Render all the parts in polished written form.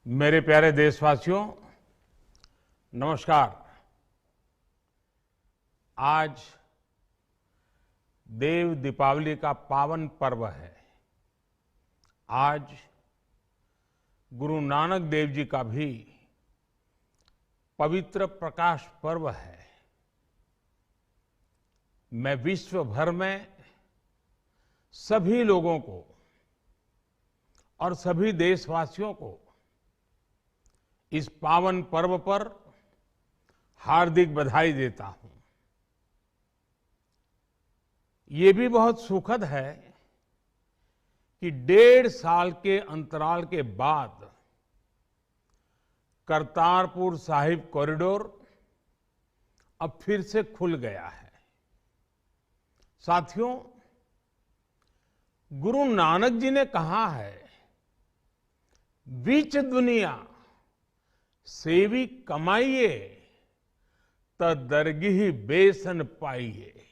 मेरे प्यारे देशवासियों, नमस्कार। आज देव दीपावली का पावन पर्व है। आज गुरु नानक देव जी का भी पवित्र प्रकाश पर्व है। मैं विश्व भर में सभी लोगों को और सभी देशवासियों को इस पावन पर्व पर हार्दिक बधाई देता हूं। ये भी बहुत सुखद है कि 1.5 साल के अंतराल के बाद करतारपुर साहिब कॉरिडोर अब फिर से खुल गया है। साथियों, गुरु नानक जी ने कहा है, बीच दुनिया सेवी कमाइए त दरगिही बेसन पाइए।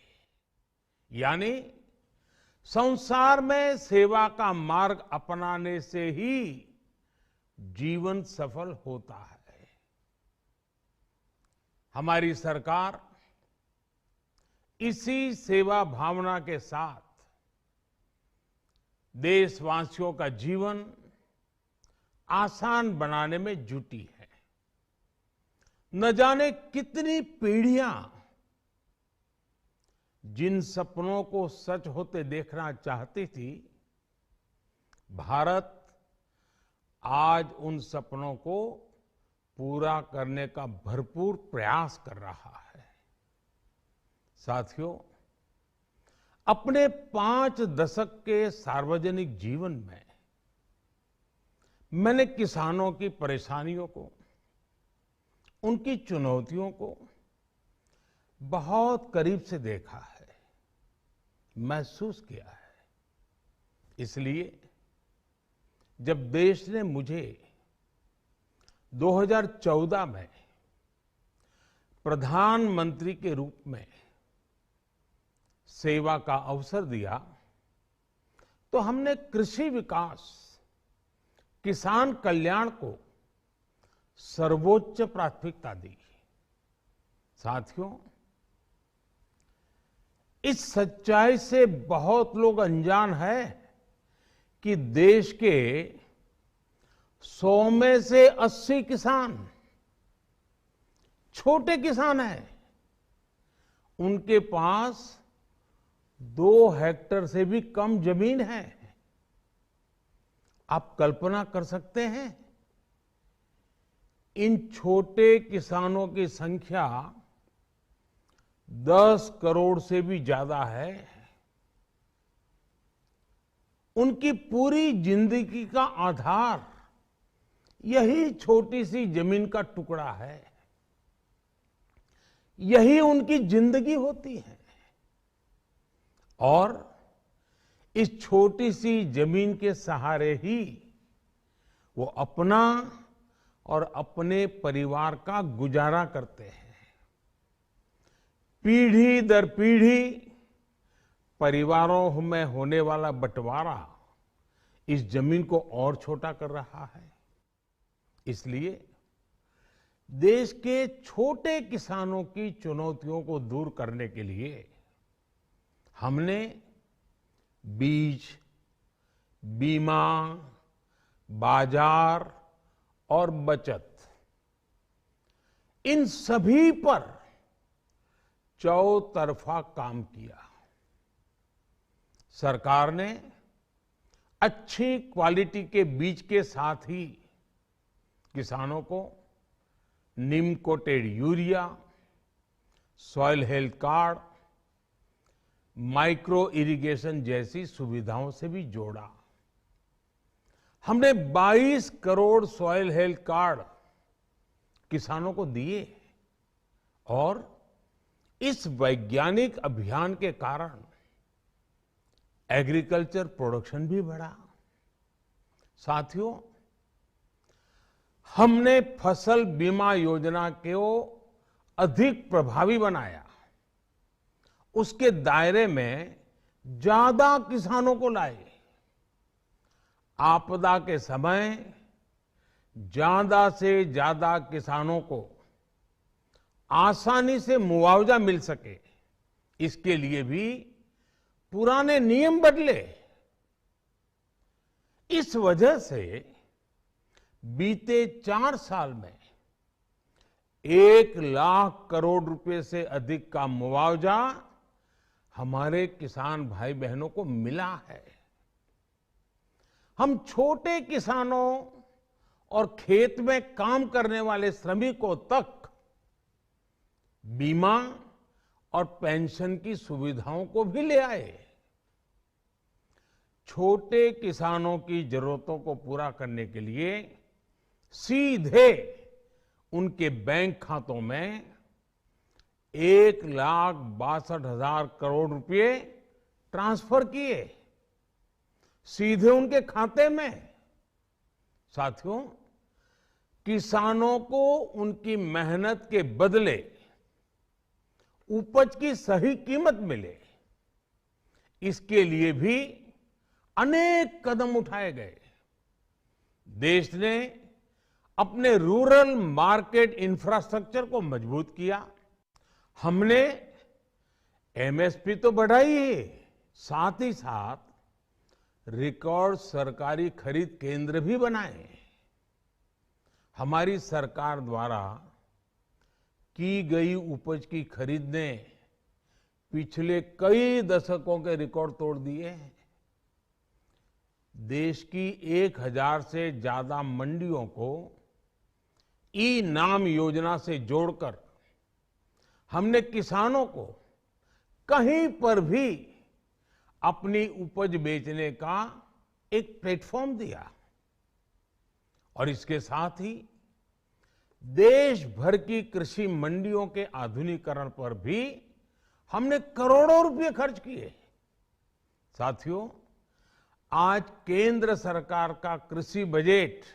यानी संसार में सेवा का मार्ग अपनाने से ही जीवन सफल होता है। हमारी सरकार इसी सेवा भावना के साथ देशवासियों का जीवन आसान बनाने में जुटी है। न जाने कितनी पीढ़ियां जिन सपनों को सच होते देखना चाहती थी, भारत आज उन सपनों को पूरा करने का भरपूर प्रयास कर रहा है। साथियों, अपने 5 दशक के सार्वजनिक जीवन में मैंने किसानों की परेशानियों को, उनकी चुनौतियों को बहुत करीब से देखा है, महसूस किया है। इसलिए जब देश ने मुझे 2014 में प्रधानमंत्री के रूप में सेवा का अवसर दिया, तो हमने कृषि विकास, किसान कल्याण को सर्वोच्च प्राथमिकता दी। साथियों, इस सच्चाई से बहुत लोग अनजान हैं कि देश के 100 में से 80 किसान छोटे किसान हैं। उनके पास 2 हेक्टेयर से भी कम जमीन है। आप कल्पना कर सकते हैं, इन छोटे किसानों की संख्या 10 करोड़ से भी ज्यादा है। उनकी पूरी जिंदगी का आधार यही छोटी सी जमीन का टुकड़ा है। यही उनकी जिंदगी होती है। और इस छोटी सी जमीन के सहारे ही वो अपना और अपने परिवार का गुजारा करते हैं। पीढ़ी दर पीढ़ी परिवारों में होने वाला बंटवारा इस जमीन को और छोटा कर रहा है। इसलिए देश के छोटे किसानों की चुनौतियों को दूर करने के लिए हमने बीज, बीमा, बाजार और बचत, इन सभी पर चौतरफा काम किया। सरकार ने अच्छी क्वालिटी के बीज के साथ ही किसानों को neem coated urea, soil health card, micro irrigation जैसी सुविधाओं से भी जोड़ा। हमने 22 करोड़ सॉइल हेल्थ कार्ड किसानों को दिए और इस वैज्ञानिक अभियान के कारण एग्रीकल्चर प्रोडक्शन भी बढ़ा। साथियों, हमने फसल बीमा योजना को अधिक प्रभावी बनाया। उसके दायरे में ज्यादा किसानों को लाए। आपदा के समय ज्यादा से ज्यादा किसानों को आसानी से मुआवजा मिल सके, इसके लिए भी पुराने नियम बदले। इस वजह से बीते 4 साल में 1 लाख करोड़ रुपए से अधिक का मुआवजा हमारे किसान भाई बहनों को मिला है। हम छोटे किसानों और खेत में काम करने वाले श्रमिकों तक बीमा और पेंशन की सुविधाओं को भी ले आए। छोटे किसानों की जरूरतों को पूरा करने के लिए सीधे उनके बैंक खातों में 1,62,000 करोड़ रुपए ट्रांसफर किए, सीधे उनके खाते में। साथियों, किसानों को उनकी मेहनत के बदले उपज की सही कीमत मिले, इसके लिए भी अनेक कदम उठाए गए। देश ने अपने रूरल मार्केट इंफ्रास्ट्रक्चर को मजबूत किया। हमने एमएसपी तो बढ़ाई ही, साथ ही साथ रिकॉर्ड सरकारी खरीद केंद्र भी बनाए। हमारी सरकार द्वारा की गई उपज की खरीद ने पिछले कई दशकों के रिकॉर्ड तोड़ दिए हैं। देश की 1000 से ज्यादा मंडियों को ई नाम योजना से जोड़कर हमने किसानों को कहीं पर भी अपनी उपज बेचने का एक प्लेटफॉर्म दिया। और इसके साथ ही देश भर की कृषि मंडियों के आधुनिकीकरण पर भी हमने करोड़ों रुपए खर्च किए। साथियों, आज केंद्र सरकार का कृषि बजट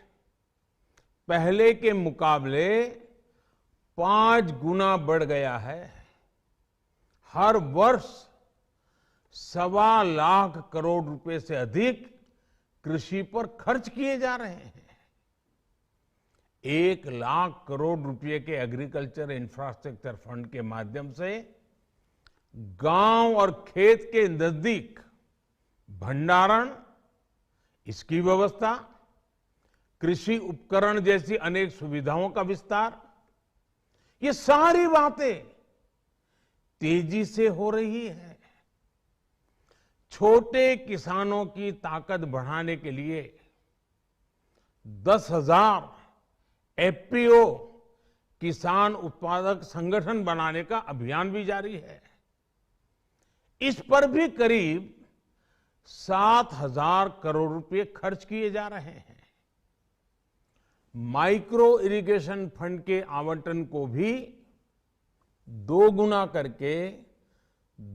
पहले के मुकाबले 5 गुना बढ़ गया है। हर वर्ष 1.25 लाख करोड़ रुपए से अधिक कृषि पर खर्च किए जा रहे हैं। 1 लाख करोड़ रुपए के एग्रीकल्चर इंफ्रास्ट्रक्चर फंड के माध्यम से गांव और खेत के नजदीक भंडारण, इसकी व्यवस्था, कृषि उपकरण जैसी अनेक सुविधाओं का विस्तार, ये सारी बातें तेजी से हो रही है। छोटे किसानों की ताकत बढ़ाने के लिए 10,000 एफपीओ किसान उत्पादक संगठन बनाने का अभियान भी जारी है। इस पर भी करीब 7,000 करोड़ रुपए खर्च किए जा रहे हैं। माइक्रो इरिगेशन फंड के आवंटन को भी 2 गुना करके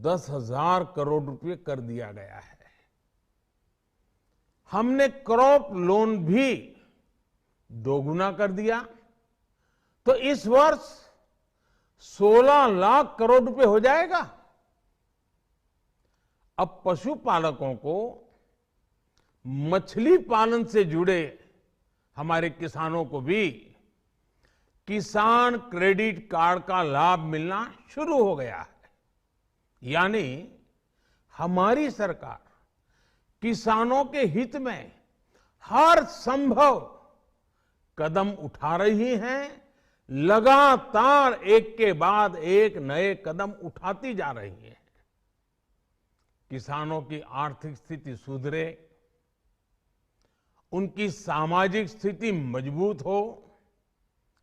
10,000 करोड़ रुपए कर दिया गया है। हमने क्रॉप लोन भी 2 गुना कर दिया, तो इस वर्ष 16 लाख करोड़ रुपए हो जाएगा। अब पशुपालकों को मछली पालन से जुड़े हमारे किसानों को भी किसान क्रेडिट कार्ड का लाभ मिलना शुरू हो गया है। यानी हमारी सरकार किसानों के हित में हर संभव कदम उठा रही है, लगातार एक के बाद एक नए कदम उठाती जा रही है। किसानों की आर्थिक स्थिति सुधरे, उनकी सामाजिक स्थिति मजबूत हो,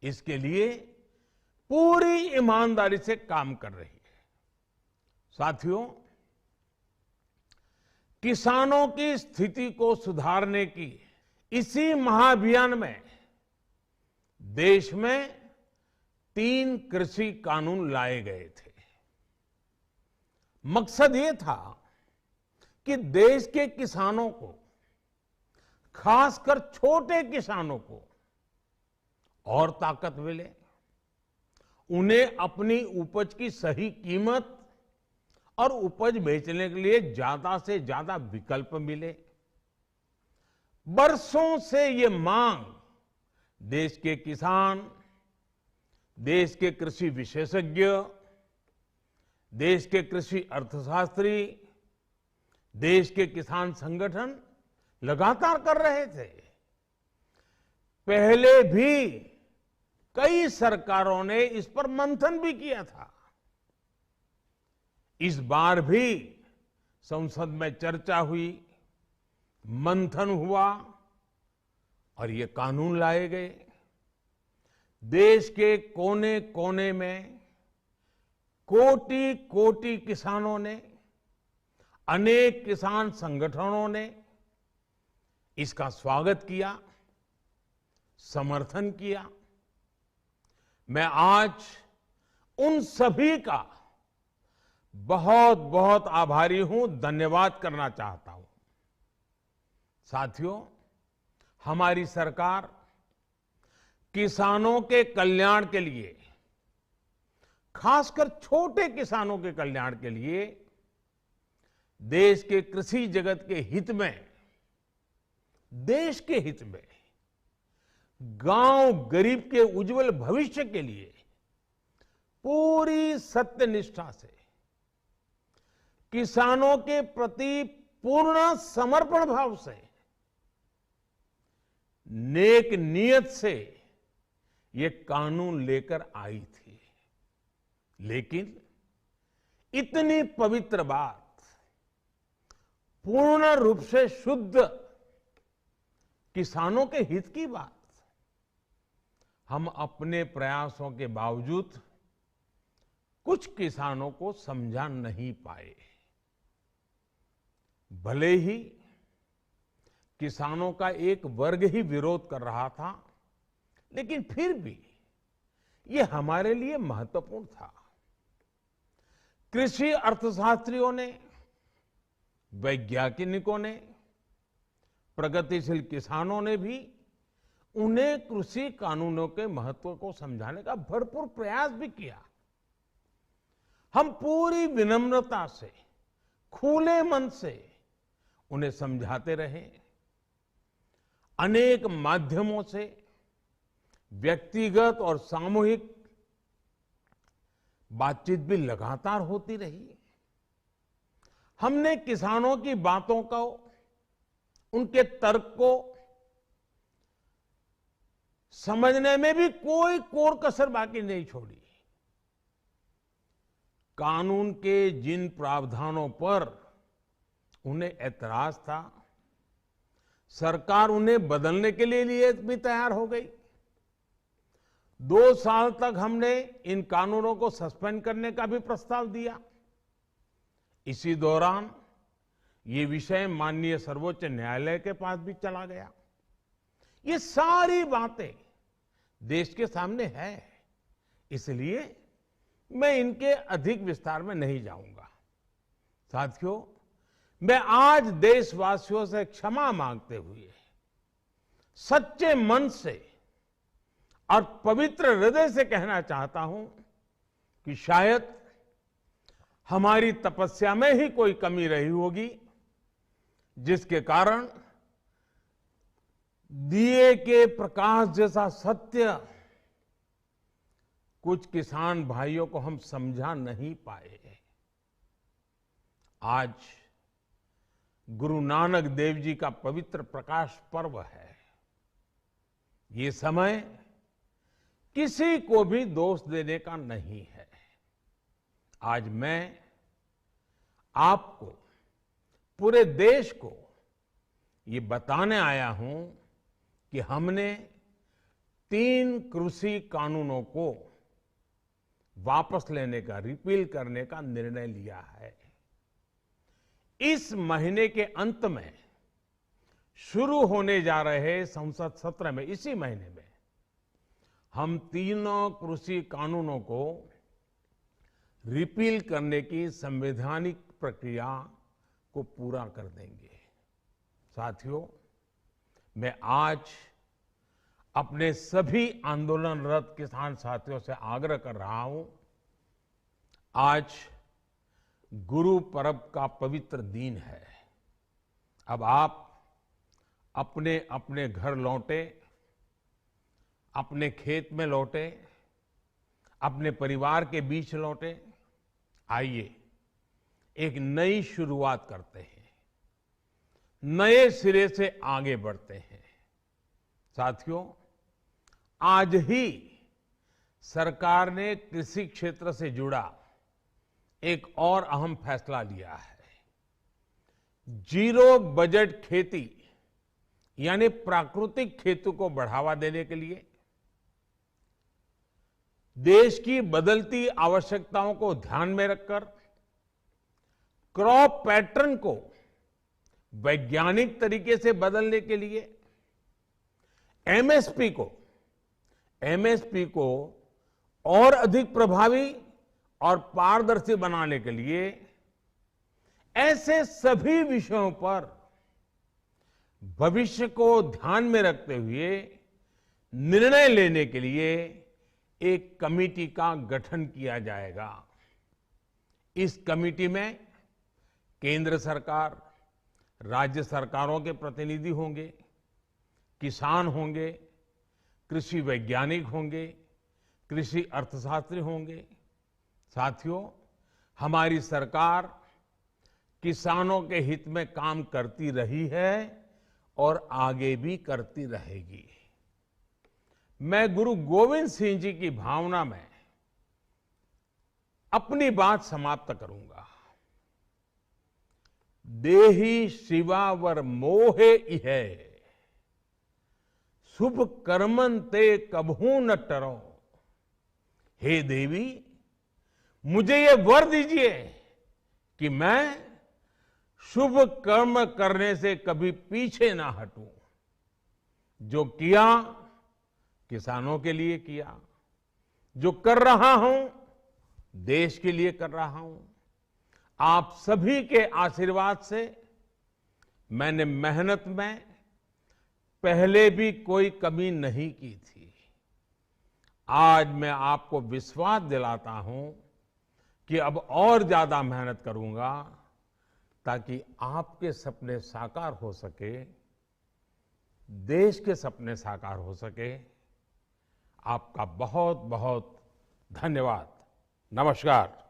इसके लिए पूरी ईमानदारी से काम कर रही है। साथियों, किसानों की स्थिति को सुधारने की इसी महाअभियान में देश में 3 कृषि कानून लाए गए थे। मकसद ये था कि देश के किसानों को, खासकर छोटे किसानों को और ताकत मिले, उन्हें अपनी उपज की सही कीमत और उपज बेचने के लिए ज्यादा से ज्यादा विकल्प मिले। बरसों से ये मांग देश के किसान, देश के कृषि विशेषज्ञ, देश के कृषि अर्थशास्त्री, देश के किसान संगठन लगातार कर रहे थे। पहले भी कई सरकारों ने इस पर मंथन भी किया था। इस बार भी संसद में चर्चा हुई, मंथन हुआ और ये कानून लाए गए। देश के कोने कोने में कोटि कोटि किसानों ने, अनेक किसान संगठनों ने इसका स्वागत किया, समर्थन किया। मैं आज उन सभी का बहुत बहुत आभारी हूं, धन्यवाद करना चाहता हूं। साथियों, हमारी सरकार किसानों के कल्याण के लिए, खासकर छोटे किसानों के कल्याण के लिए, देश के कृषि जगत के हित में, देश के हित में, गांव गरीब के उज्जवल भविष्य के लिए पूरी सत्यनिष्ठा से, किसानों के प्रति पूर्ण समर्पण भाव से, नेक नियत से ये कानून लेकर आई थी। लेकिन इतनी पवित्र बात, पूर्ण रूप से शुद्ध किसानों के हित की बात, हम अपने प्रयासों के बावजूद कुछ किसानों को समझा नहीं पाए। भले ही किसानों का एक वर्ग ही विरोध कर रहा था, लेकिन फिर भी ये हमारे लिए महत्वपूर्ण था। कृषि अर्थशास्त्रियों ने, वैज्ञानिकों ने, प्रगतिशील किसानों ने भी उन्हें कृषि कानूनों के महत्व को समझाने का भरपूर प्रयास भी किया। हम पूरी विनम्रता से, खुले मन से उन्हें समझाते रहे। अनेक माध्यमों से व्यक्तिगत और सामूहिक बातचीत भी लगातार होती रही। हमने किसानों की बातों को, उनके तर्क को समझने में भी कोई कोर कसर बाकी नहीं छोड़ी। कानून के जिन प्रावधानों पर उन्हें ऐतराज था, सरकार उन्हें बदलने के लिए भी तैयार हो गई। 2 साल तक हमने इन कानूनों को सस्पेंड करने का भी प्रस्ताव दिया। इसी दौरान ये विषय माननीय सर्वोच्च न्यायालय के पास भी चला गया। ये सारी बातें देश के सामने है, इसलिए मैं इनके अधिक विस्तार में नहीं जाऊंगा। साथियों, मैं आज देशवासियों से क्षमा मांगते हुए सच्चे मन से और पवित्र हृदय से कहना चाहता हूं कि शायद हमारी तपस्या में ही कोई कमी रही होगी, जिसके कारण दिए के प्रकाश जैसा सत्य कुछ किसान भाइयों को हम समझा नहीं पाए। आज गुरु नानक देव जी का पवित्र प्रकाश पर्व है। ये समय किसी को भी दोष देने का नहीं है। आज मैं आपको, पूरे देश को ये बताने आया हूं कि हमने 3 कृषि कानूनों को वापस लेने का, रिपील करने का निर्णय लिया है। इस महीने के अंत में शुरू होने जा रहे संसद सत्र में, इसी महीने में, हम 3 कृषि कानूनों को रिपील करने की संवैधानिक प्रक्रिया को पूरा कर देंगे। साथियों, मैं आज अपने सभी आंदोलनरत किसान साथियों से आग्रह कर रहा हूं, आज गुरु पर्व का पवित्र दिन है। अब आप अपने अपने घर लौटे, अपने खेत में लौटे, अपने परिवार के बीच लौटे। आइए एक नई शुरुआत करते हैं, नए सिरे से आगे बढ़ते हैं। साथियों, आज ही सरकार ने कृषि क्षेत्र से जुड़ा एक और अहम फैसला लिया है। जीरो बजट खेती यानी प्राकृतिक खेती को बढ़ावा देने के लिए देश की बदलती आवश्यकताओं को ध्यान में रखकर क्रॉप पैटर्न को वैज्ञानिक तरीके से बदलने के लिए एमएसपी को और अधिक प्रभावी और पारदर्शी बनाने के लिए ऐसे सभी विषयों पर भविष्य को ध्यान में रखते हुए निर्णय लेने के लिए एक कमेटी का गठन किया जाएगा। इस कमेटी में केंद्र सरकार, राज्य सरकारों के प्रतिनिधि होंगे, किसान होंगे, कृषि वैज्ञानिक होंगे, कृषि अर्थशास्त्री होंगे। साथियों, हमारी सरकार किसानों के हित में काम करती रही है और आगे भी करती रहेगी। मैं गुरु गोविंद सिंह जी की भावना में अपनी बात समाप्त करूंगा। देहि शिवा वर मोहे इहे, शुभ कर्मन ते कबहू न टरो। हे देवी, मुझे ये वर दीजिए कि मैं शुभ कर्म करने से कभी पीछे ना हटूं। जो किया किसानों के लिए किया, जो कर रहा हूं देश के लिए कर रहा हूं। आप सभी के आशीर्वाद से मैंने मेहनत में पहले भी कोई कमी नहीं की थी। आज मैं आपको विश्वास दिलाता हूं कि अब और ज्यादा मेहनत करूंगा ताकि आपके सपने साकार हो सके, देश के सपने साकार हो सके। आपका बहुत बहुत धन्यवाद। नमस्कार।